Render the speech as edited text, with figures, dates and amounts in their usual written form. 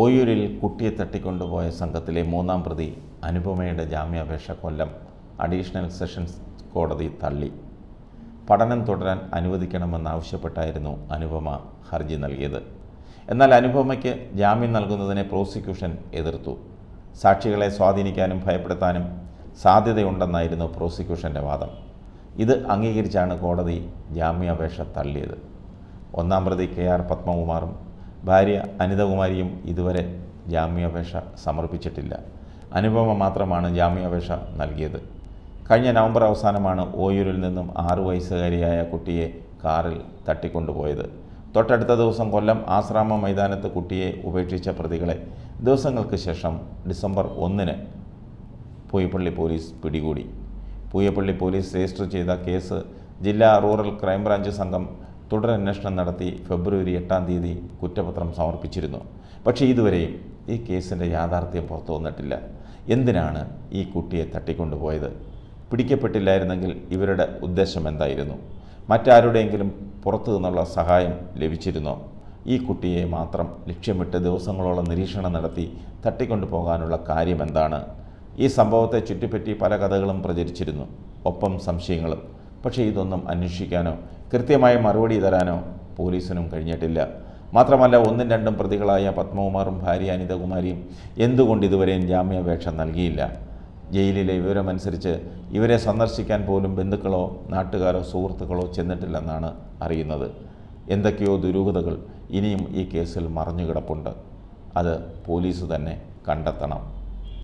ഓയൂരിൽ കുട്ടിയെ തട്ടിക്കൊണ്ടുപോയ സംഘത്തിലെ മൂന്നാം പ്രതി അനുപമയുടെ ജാമ്യാപേക്ഷ കൊല്ലം അഡീഷണൽ സെഷൻസ് കോടതി തള്ളി. പഠനം തുടരാൻ അനുവദിക്കണമെന്നാവശ്യപ്പെട്ടായിരുന്നു അനുപമ ഹർജി നൽകിയത്. എന്നാൽ അനുപമയ്ക്ക് ജാമ്യം നൽകുന്നതിനെ പ്രോസിക്യൂഷൻ എതിർത്തു. സാക്ഷികളെ സ്വാധീനിക്കാനും ഭയപ്പെടുത്താനും സാധ്യതയുണ്ടെന്നായിരുന്നു പ്രോസിക്യൂഷൻ്റെ വാദം. ഇത് അംഗീകരിച്ചാണ് കോടതി ജാമ്യാപേക്ഷ തള്ളിയത്. ഒന്നാം പ്രതി KR പത്മകുമാറും ഭാര്യ അനിതകുമാരിയും ഇതുവരെ ജാമ്യാപേക്ഷ സമർപ്പിച്ചിട്ടില്ല. അനുപമ മാത്രമാണ് ജാമ്യാപേക്ഷ നൽകിയത്. കഴിഞ്ഞ നവംബർ അവസാനമാണ് ഓയൂരിൽ നിന്നും 6 വയസ്സുകാരിയായ കുട്ടിയെ കാറിൽ തട്ടിക്കൊണ്ടുപോയത്. തൊട്ടടുത്ത ദിവസം കൊല്ലം ആശ്രാമ മൈതാനത്ത് കുട്ടിയെ ഉപേക്ഷിച്ച പ്രതികളെ ദിവസങ്ങൾക്ക് ശേഷം ഡിസംബർ 1 പൂയപ്പള്ളി പോലീസ് പിടികൂടി. പൂയപ്പള്ളി പോലീസ് രജിസ്റ്റർ ചെയ്ത കേസ് ജില്ലാ റൂറൽ ക്രൈംബ്രാഞ്ച് സംഘം തുടരന്വേഷണം നടത്തി ഫെബ്രുവരി 8 കുറ്റപത്രം സമർപ്പിച്ചിരുന്നു. പക്ഷേ ഇതുവരെയും ഈ കേസിൻ്റെ യാഥാർത്ഥ്യം പുറത്തു വന്നിട്ടില്ല. എന്തിനാണ് ഈ കുട്ടിയെ തട്ടിക്കൊണ്ടുപോയത്? പിടിക്കപ്പെട്ടില്ലായിരുന്നെങ്കിൽ ഇവരുടെ ഉദ്ദേശം എന്തായിരുന്നു? മറ്റാരുടെയെങ്കിലും പുറത്തു നിന്നുള്ള സഹായം ലഭിച്ചിരുന്നോ? ഈ കുട്ടിയെ മാത്രം ലക്ഷ്യമിട്ട് ദിവസങ്ങളോളം നിരീക്ഷണം നടത്തി തട്ടിക്കൊണ്ടുപോകാനുള്ള കാര്യമെന്താണ്? ഈ സംഭവത്തെ ചുറ്റിപ്പറ്റി പല കഥകളും പ്രചരിച്ചിരുന്നു, ഒപ്പം സംശയങ്ങളും. പക്ഷേ ഇതൊന്നും അന്വേഷിക്കാനോ കൃത്യമായ മറുപടി തരാനോ പോലീസിനും കഴിഞ്ഞിട്ടില്ല. മാത്രമല്ല, 1ഉം 2ഉം പ്രതികളായ പത്മകുമാറും ഭാര്യ അനിതകുമാരിയും എന്തുകൊണ്ട് ഇതുവരെയും ജാമ്യാപേക്ഷ നൽകിയില്ല? ജയിലിലെ വിവരമനുസരിച്ച് ഇവരെ സന്ദർശിക്കാൻ പോലും ബന്ധുക്കളോ നാട്ടുകാരോ സുഹൃത്തുക്കളോ ചെന്നിട്ടില്ലെന്നാണ് അറിയുന്നത്. എന്തൊക്കെയോ ദുരൂഹതകൾ ഇനിയും ഈ കേസിൽ മറഞ്ഞുകിടപ്പുണ്ട്. അത് പോലീസ് തന്നെ കണ്ടെത്തണം.